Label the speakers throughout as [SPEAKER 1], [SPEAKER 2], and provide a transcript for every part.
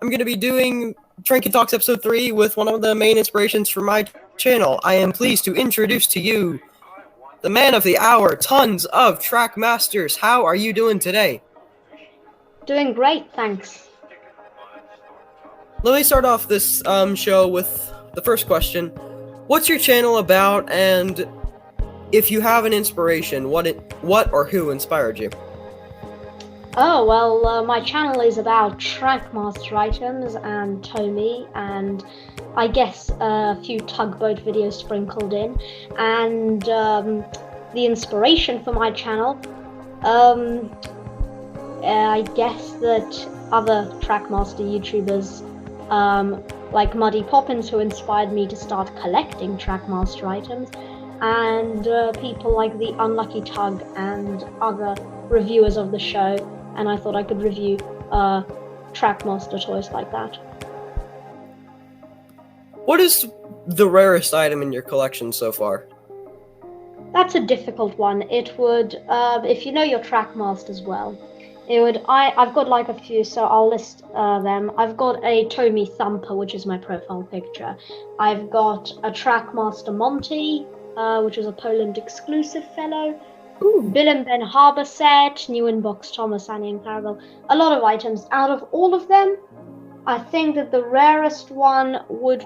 [SPEAKER 1] I'm going to be doing TrainKidTalks episode 3 with one of the main inspirations for my channel. I am pleased to introduce to you the man of the hour, tons of Trackmasters. How are you doing today?
[SPEAKER 2] Doing great, thanks.
[SPEAKER 1] Let me start off this show with the first question. What's your channel about, and if you have an inspiration, what or who inspired you?
[SPEAKER 2] Oh, well, my channel is about Trackmaster items and Tomy, and I guess a few tugboat videos sprinkled in. And the inspiration for my channel, I guess that other Trackmaster YouTubers, like Muddy Poppins, who inspired me to start collecting Trackmaster items, and people like the Unlucky Tug and other reviewers of the show, and I thought I could review Trackmaster toys like that.
[SPEAKER 1] What is the rarest item in your collection so far?
[SPEAKER 2] That's a difficult one. It would, if you know your Trackmasters well, it would. I've got like a few, so I'll list them. I've got a Tomy Thumper, which is my profile picture. I've got a Trackmaster Monty, which is a Poland exclusive fellow.
[SPEAKER 1] Ooh.
[SPEAKER 2] Bill and Ben Harbour set, new inbox Thomas, Annie and Clarabelle. A lot of items. Out of all of them, I think that the rarest one would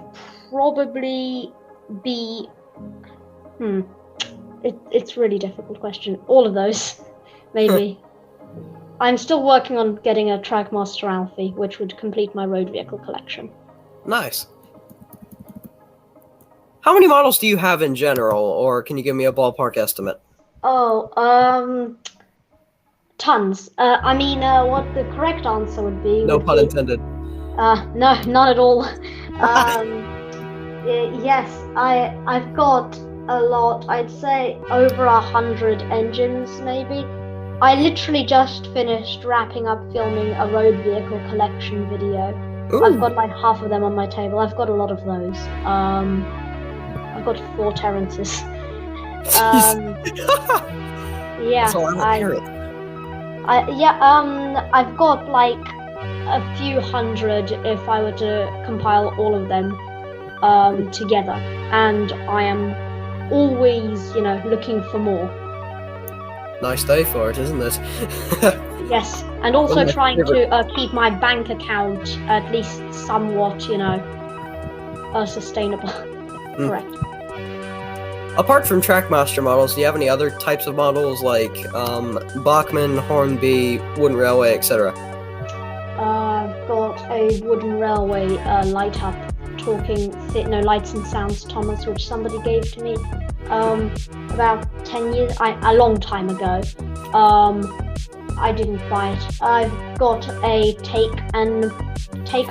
[SPEAKER 2] probably be... It's really difficult question. All of those, maybe. I'm still working on getting a Trackmaster Alfie, which would complete my road vehicle collection.
[SPEAKER 1] Nice. How many models do you have in general, or can you give me a ballpark estimate?
[SPEAKER 2] Oh, tons. I mean, what the correct answer would be...
[SPEAKER 1] No pun intended.
[SPEAKER 2] No, not at all. Yes, I've got a lot. I'd say over 100 engines, maybe. I literally just finished wrapping up filming a road vehicle collection video.
[SPEAKER 1] Ooh.
[SPEAKER 2] I've got like half of them on my table. I've got a lot of those. I've got 4 Terrences. Yeah, I've got like a few hundred if I were to compile all of them together, and I am always, looking for more.
[SPEAKER 1] Nice day for it, isn't it?
[SPEAKER 2] Yes, and also trying to keep my bank account at least somewhat, sustainable. Correct.
[SPEAKER 1] Apart from Trackmaster models, do you have any other types of models like Bachmann, Hornby, Wooden Railway, etc.?
[SPEAKER 2] I've got a Wooden Railway light up talking Lights and Sounds Thomas, which somebody gave to me about 10 years, a long time ago. I didn't buy it. I've got a take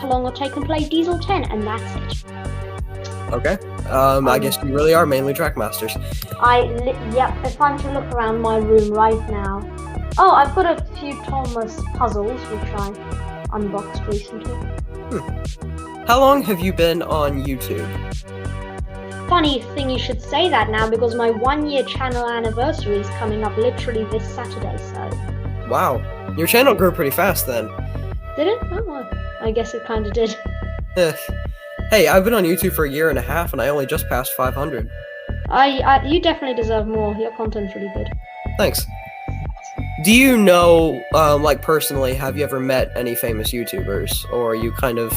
[SPEAKER 2] along or take and play Diesel 10, and that's it. Okay.
[SPEAKER 1] I guess you really are mainly Trackmasters.
[SPEAKER 2] Yep, if I'm to look around my room right now. Oh, I've got a few Thomas puzzles, which I unboxed recently.
[SPEAKER 1] How long have you been on YouTube?
[SPEAKER 2] Funny thing you should say that now, because my 1-year channel anniversary is coming up literally this Saturday, so...
[SPEAKER 1] Wow, your channel grew pretty fast then.
[SPEAKER 2] Did it? Oh, well, I guess it kinda did.
[SPEAKER 1] Hey, I've been on YouTube for 1.5 years, and I only just passed 500.
[SPEAKER 2] You definitely deserve more. Your content's really good.
[SPEAKER 1] Thanks. Do you know, personally, have you ever met any famous YouTubers, or are you kind of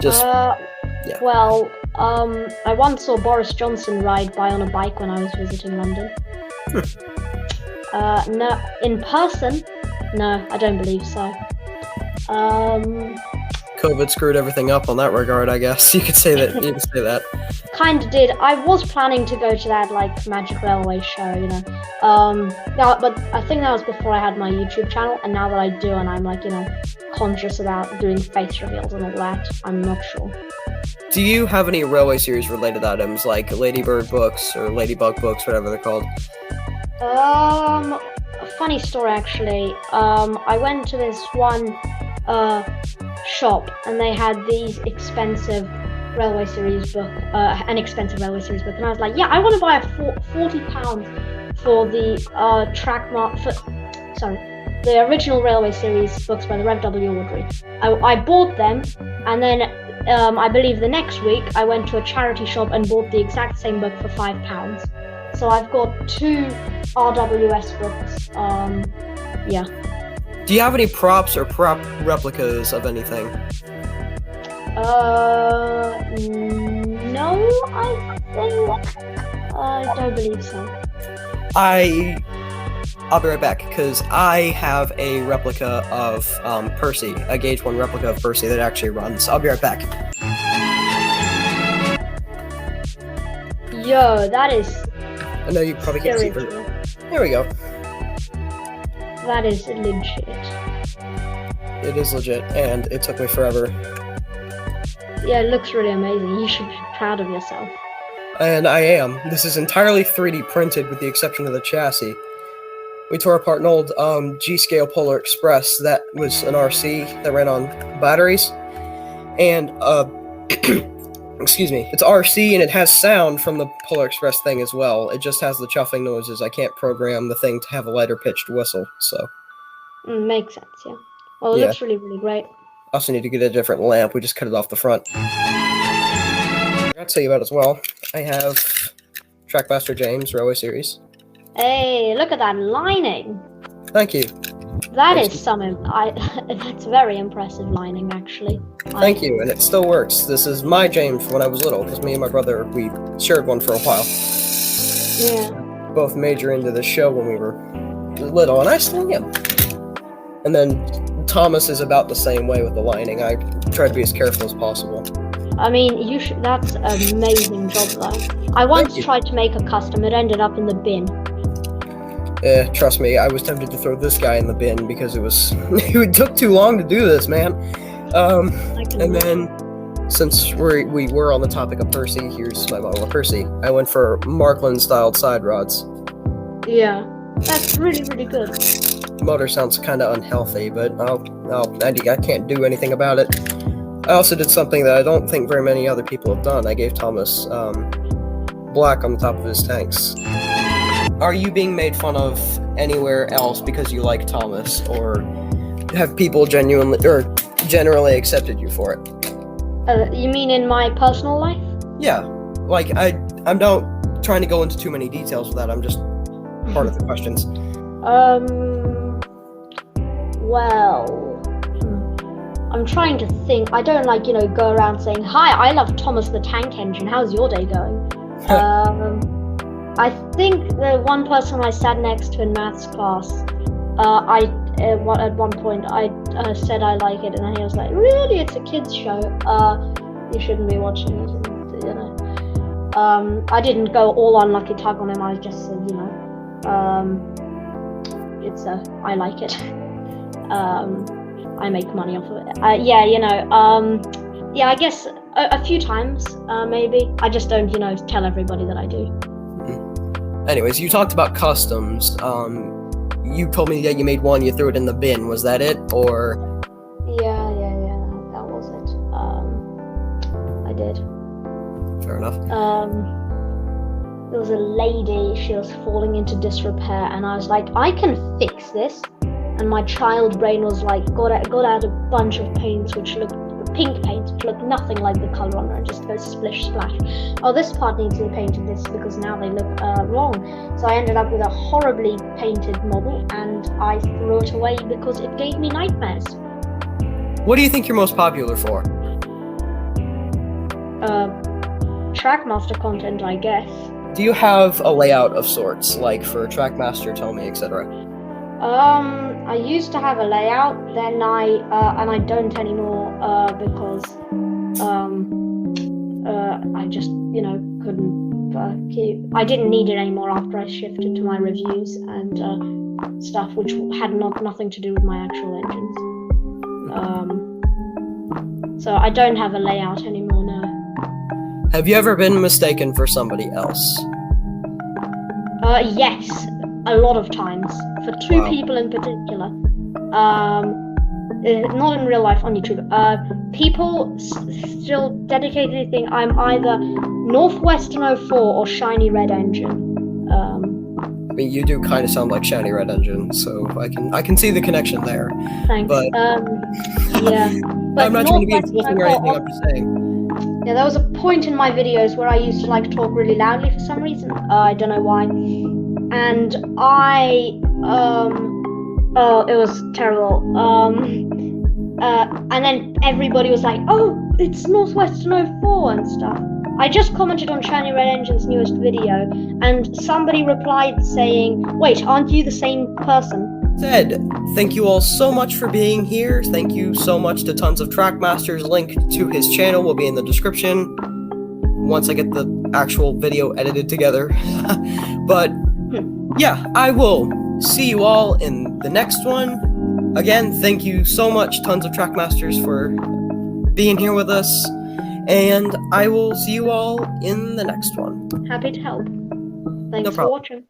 [SPEAKER 1] just... Yeah.
[SPEAKER 2] Well, I once saw Boris Johnson ride by on a bike when I was visiting London. No, in person? No, I don't believe so.
[SPEAKER 1] COVID screwed everything up on that regard, I guess. You could say that. You could say that.
[SPEAKER 2] Kinda did. I was planning to go to that Magic Railway show, but I think that was before I had my YouTube channel, and now that I do, and I'm conscious about doing face reveals and all that, I'm not sure.
[SPEAKER 1] Do you have any Railway Series related items like Ladybird books or Ladybug books, whatever they're called?
[SPEAKER 2] A funny story actually. I went to this one shop, and they had these expensive Railway Series book, an expensive Railway Series book, and I was like, yeah, I want to buy a £40 for the the original Railway series books by the Rev W. Awdry. I bought them, and then I believe the next week I went to a charity shop and bought the exact same book for £5. So I've got 2 RWS books. Yeah.
[SPEAKER 1] Do you have any props or prop replicas of anything?
[SPEAKER 2] No, I think. I don't believe so.
[SPEAKER 1] I'll be right back, because I have a replica of Percy, a Gauge 1 replica of Percy that actually runs. I'll be right back.
[SPEAKER 2] Yo, that is.
[SPEAKER 1] I know you probably can't see it. There we go.
[SPEAKER 2] That is legit.
[SPEAKER 1] It is legit, and it took me forever.
[SPEAKER 2] Yeah, it looks really amazing. You should be proud of yourself.
[SPEAKER 1] And I am. This is entirely 3D printed with the exception of the chassis. We tore apart an old G-scale Polar Express that was an RC that ran on batteries. And, excuse me, it's RC and it has sound from the Polar Express thing as well. It just has the chuffing noises. I can't program the thing to have a lighter pitched whistle, so.
[SPEAKER 2] Makes sense, yeah. Well, it looks really, really great.
[SPEAKER 1] I also need to get a different lamp. We just cut it off the front. I'll tell you about as well. I have Trackmaster James Railway Series.
[SPEAKER 2] Hey, look at that lining.
[SPEAKER 1] Thank you.
[SPEAKER 2] That is something. That's very impressive lining, actually.
[SPEAKER 1] Thank you, and it still works. This is my James from when I was little, because me and my brother, we shared one for a while.
[SPEAKER 2] Yeah.
[SPEAKER 1] Both major into the show when we were little, and I still am. And then Thomas is about the same way with the lining. I try to be as careful as possible.
[SPEAKER 2] I mean, you should. That's an amazing job, though. I once tried to make a custom. It ended up in the bin.
[SPEAKER 1] Trust me, I was tempted to throw this guy in the bin because it took too long to do this, man. And then, since we were on the topic of Percy, here's my model of Percy. I went for Markland-styled side rods.
[SPEAKER 2] Yeah, that's really, really good.
[SPEAKER 1] The motor sounds kind of unhealthy, but I can't do anything about it. I also did something that I don't think very many other people have done. I gave Thomas black on the top of his tanks. Are you being made fun of anywhere else because you like Thomas, or have people generally accepted you for it?
[SPEAKER 2] You mean in my personal life?
[SPEAKER 1] Yeah, like I'm not trying to go into too many details with that. I'm just part of the questions.
[SPEAKER 2] Well, I'm trying to think. I don't go around saying, "Hi, I love Thomas the Tank Engine. How's your day going?" I think the one person I sat next to in maths class, at one point I said I like it, and he was like, "Really? It's a kids show. You shouldn't be watching it." And, you know, I didn't go all on Lucky Tug on him. I just said, you know, I like it. I make money off of it. I guess a few times, maybe. I just don't, tell everybody that I do.
[SPEAKER 1] Anyways, you talked about customs. You told me that you made one, you threw it in the bin. Was that it, or?
[SPEAKER 2] Yeah, that was it. I did.
[SPEAKER 1] Fair enough.
[SPEAKER 2] There was a lady, she was falling into disrepair, and I was like, I can fix this. And my child brain was like, got out a bunch of paints which looked pink paint, which looked nothing like the color on there, and just goes splish splash. Oh, this part needs to be painted this because now they look wrong. So I ended up with a horribly painted model, and I threw it away because it gave me nightmares.
[SPEAKER 1] What do you think you're most popular for?
[SPEAKER 2] Trackmaster content, I guess.
[SPEAKER 1] Do you have a layout of sorts, like for Trackmaster, Tell Me, etc.?
[SPEAKER 2] I used to have a layout, then I don't anymore, because I just, couldn't I didn't need it anymore after I shifted to my reviews and stuff, which had nothing to do with my actual engines. So I don't have a layout anymore now.
[SPEAKER 1] Have you ever been mistaken for somebody else?
[SPEAKER 2] Yes, a lot of times. For two people in particular. Not in real life, on YouTube. People still dedicatedly think I'm either Northwestern 04 or Shiny Red Engine.
[SPEAKER 1] mean, you do kind of sound like Shiny Red Engine, so I can see the connection there.
[SPEAKER 2] Thanks.
[SPEAKER 1] But
[SPEAKER 2] yeah. But
[SPEAKER 1] I'm not trying to be
[SPEAKER 2] Northwest,
[SPEAKER 1] insulting or anything. I'm just saying.
[SPEAKER 2] yeah, there was a point in my videos where I used to like talk really loudly for some reason. I don't know why. And it was terrible. And then everybody was like, "Oh, it's Northwest 04 and stuff." I just commented on Shiny Red Engine's newest video, and somebody replied saying, "Wait, aren't you the same person?"
[SPEAKER 1] Ted, thank you all so much for being here. Thank you so much to Tons of Trackmasters. Link to his channel will be in the description once I get the actual video edited together. But yeah, I will see you all in the next one. Again, thank you so much, Tons of Trackmasters, for being here with us. And I will see you all in the next one.
[SPEAKER 2] Happy to help. Thanks
[SPEAKER 1] No
[SPEAKER 2] for
[SPEAKER 1] problem.
[SPEAKER 2] watching.